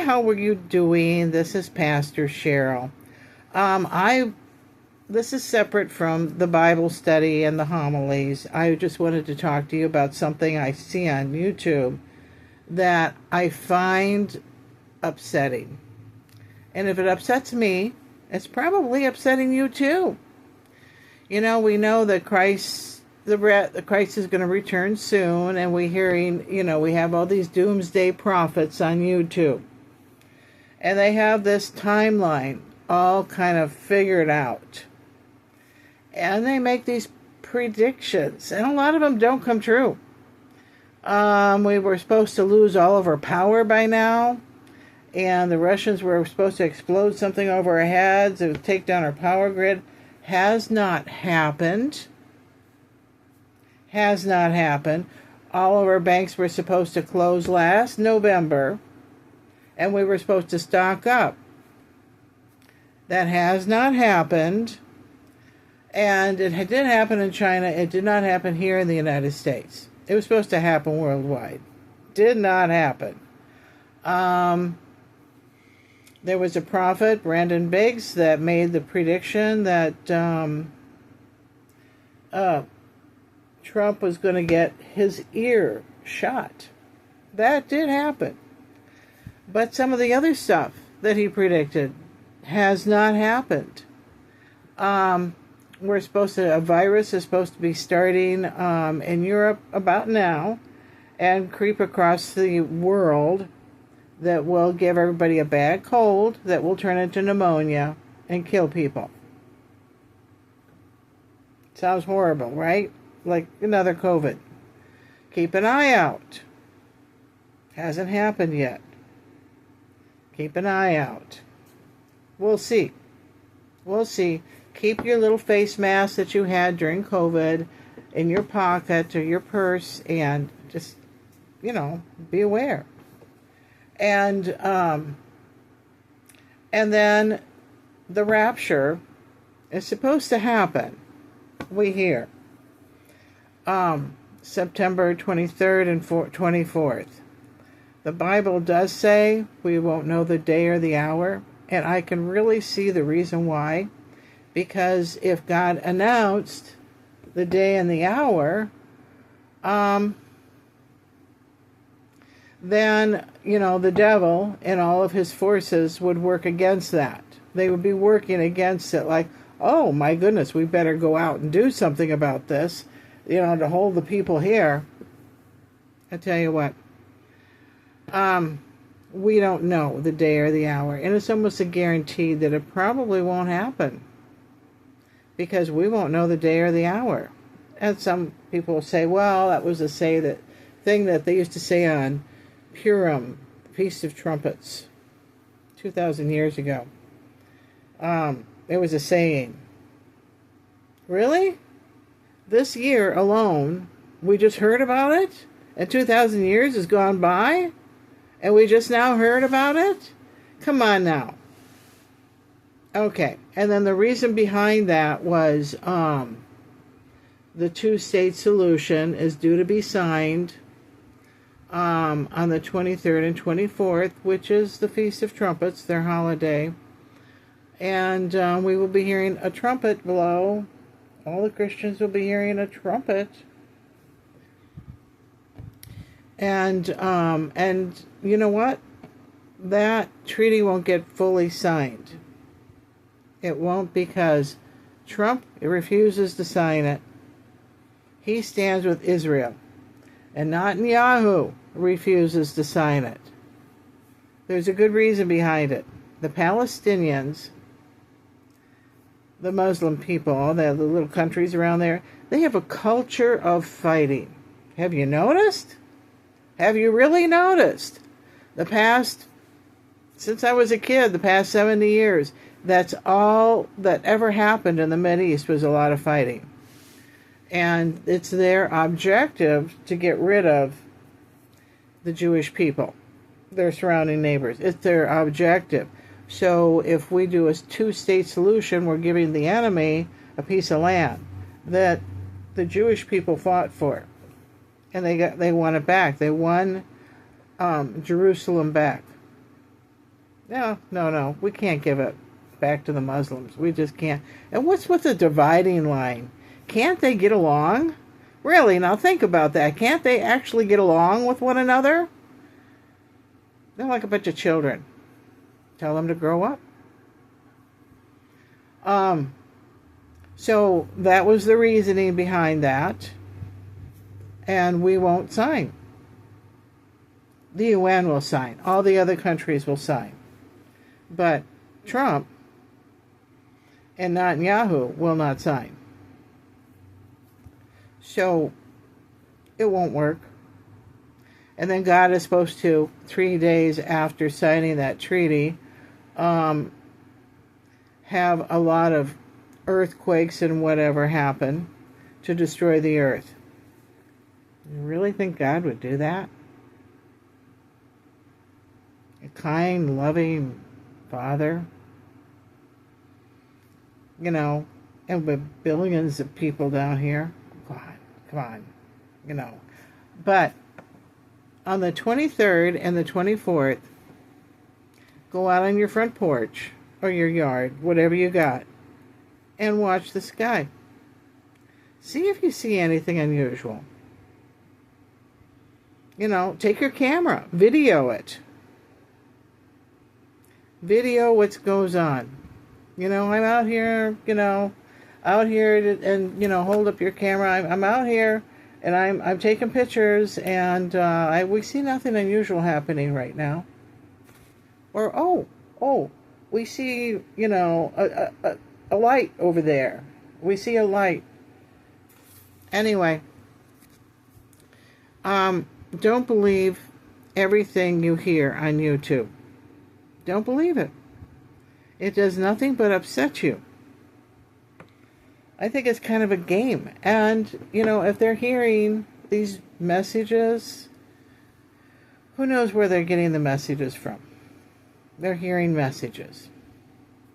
how are you doing? This is Pastor Cheryl. This is separate from the Bible study and the homilies. I just wanted to talk to you about something I see on YouTube that I find upsetting. And if it upsets me, it's probably upsetting you too. You know, we know that Christ is going to return soon, and we have all these doomsday prophets on YouTube. And they have this timeline all kind of figured out. And they make these predictions, and a lot of them don't come true. We were supposed to lose all of our power by now, and the Russians were supposed to explode something over our heads and take down our power grid. Has not happened. Has not happened. All of our banks were supposed to close last November, and we were supposed to stock up. That has not happened. And it did happen in China. It did not happen here in the United States. It was supposed to happen worldwide. Did not happen. There was a prophet, Brandon Biggs, that made the prediction that Trump was going to get his ear shot. That did happen. But some of the other stuff that he predicted has not happened. A virus is supposed to be starting in Europe about now and creep across the world that will give everybody a bad cold that will turn into pneumonia and kill people. Sounds horrible, right? Like another COVID. Keep an eye out. Hasn't happened yet. Keep an eye out. We'll see. We'll see. Keep your little face mask that you had during COVID in your pocket or your purse, and just, be aware. And then the rapture is supposed to happen. We hear September 23rd and 24th. The Bible does say we won't know the day or the hour, and I can really see the reason why. Because if God announced the day and the hour, then, the devil and all of his forces would work against that. They would be working against it like, oh my goodness, we better go out and do something about this, to hold the people here. I tell you what, we don't know the day or the hour, and it's almost a guarantee that it probably won't happen. Because we won't know the day or the hour. And some people say, well, that was thing that they used to say on Purim, Feast of Trumpets, 2,000 years ago. It was a saying. Really? This year alone, we just heard about it? And 2,000 years has gone by? And we just now heard about it? Come on now. Okay, and then the reason behind that was the two-state solution is due to be signed on the 23rd and 24th, which is the Feast of Trumpets, their holiday. And we will be hearing a trumpet blow. All the Christians will be hearing a trumpet. And you know what? That treaty won't get fully signed. It won't, because Trump refuses to sign it. He stands with Israel. And Netanyahu refuses to sign it. There's a good reason behind it. The Palestinians, the Muslim people, the little countries around there, they have a culture of fighting. Have you noticed? Have you really noticed? Since I was a kid, the past 70 years, that's all that ever happened in the Mideast was a lot of fighting. And it's their objective to get rid of the Jewish people, their surrounding neighbors. It's their objective. So if we do a two-state solution, we're giving the enemy a piece of land that the Jewish people fought for. And they won it back. They won Jerusalem back. No, no, no. We can't give it back to the Muslims. We just can't. And what's with the dividing line? Can't they get along? Really, now think about that. Can't they actually get along with one another? They're like a bunch of children. Tell them to grow up. So that was the reasoning behind that. And we won't sign. The UN will sign. All the other countries will sign. But Trump and Netanyahu will not sign. So it won't work. And then God is supposed to, 3 days after signing that treaty, have a lot of earthquakes and whatever happen to destroy the earth. You really think God would do that? A kind, loving Father? You know, and with billions of people down here. Come on, you know. But on the 23rd and the 24th, go out on your front porch or your yard, whatever you got, and watch the sky. See if you see anything unusual. You know, take your camera, video it. Video what goes on. You know, I'm out here, and, hold up your camera. I'm out here, and I'm taking pictures, and we see nothing unusual happening right now. Or, we see, a light over there. We see a light. Anyway, don't believe everything you hear on YouTube. Don't believe it. It does nothing but upset you. I think it's kind of a game. And, if they're hearing these messages, who knows where they're getting the messages from? They're hearing messages.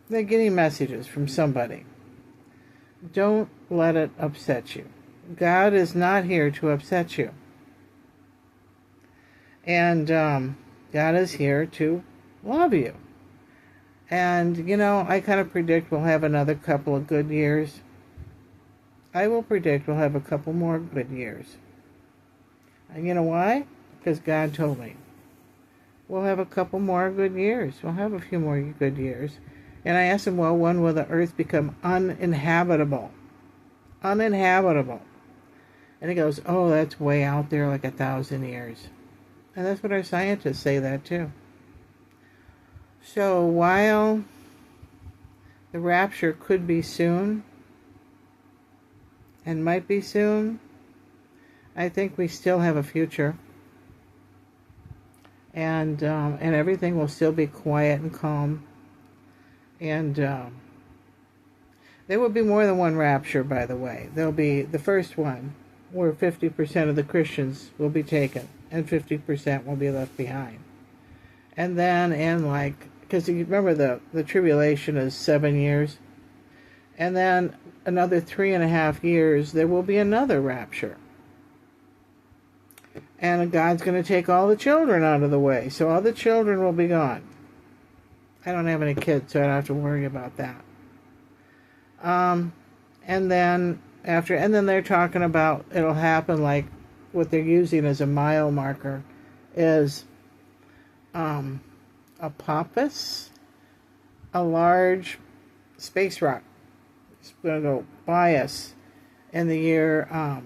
They're getting messages from somebody. Don't let it upset you. God is not here to upset you. And God is here to love you. And, I kind of predict we'll have another couple of good years. I will predict we'll have a couple more good years. And you know why? Because God told me. We'll have a couple more good years. We'll have a few more good years. And I asked him, well, when will the earth become uninhabitable? Uninhabitable. And he goes, oh, that's way out there, like 1,000 years. And that's what our scientists say that too. So while the rapture could be soon, and might be soon, I think we still have a future. And everything will still be quiet and calm. And there will be more than one rapture, by the way. There'll be the first one, where 50% of the Christians will be taken, and 50% will be left behind. And then, because you remember the tribulation is 7 years, and then another 3.5 years, there will be another rapture. And God's going to take all the children out of the way, so all the children will be gone. I don't have any kids, so I don't have to worry about that. And then they're talking about it'll happen like what they're using as a mile marker is Apophis, a large space rock. It's going to go by us in the year, I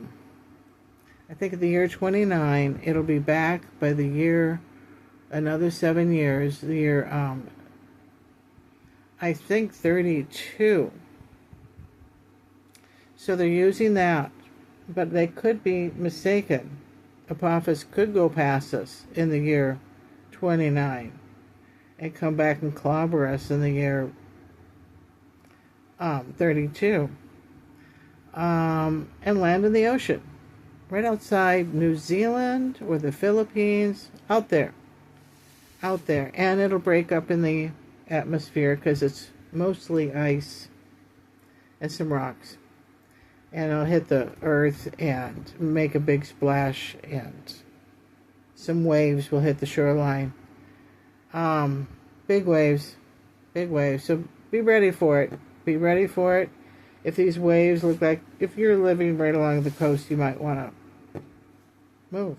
think in the year 29. It'll be back by the year, another 7 years, the year, I think 32. So they're using that, but they could be mistaken. Apophis could go past us in the year 29 and come back and clobber us in the year 32, and land in the ocean, right outside New Zealand or the Philippines, out there, and it'll break up in the atmosphere because it's mostly ice and some rocks, and it'll hit the earth and make a big splash, and some waves will hit the shoreline. Big waves. Big waves. So be ready for it. Be ready for it. If these waves look like, if you're living right along the coast, you might want to move.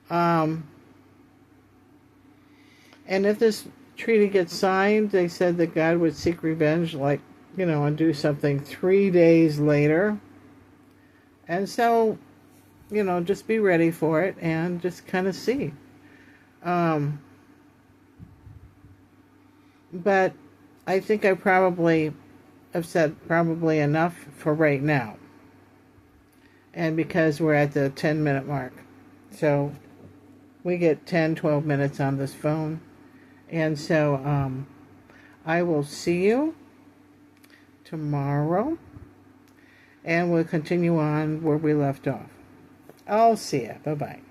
And if this treaty gets signed, they said that God would seek revenge, like, and do something 3 days later. And so, just be ready for it and just kind of see. But I think I probably have said probably enough for right now. And because we're at the 10-minute mark. So we get 10, 12 minutes on this phone. And so I will see you tomorrow. And we'll continue on where we left off. I'll see you. Bye-bye.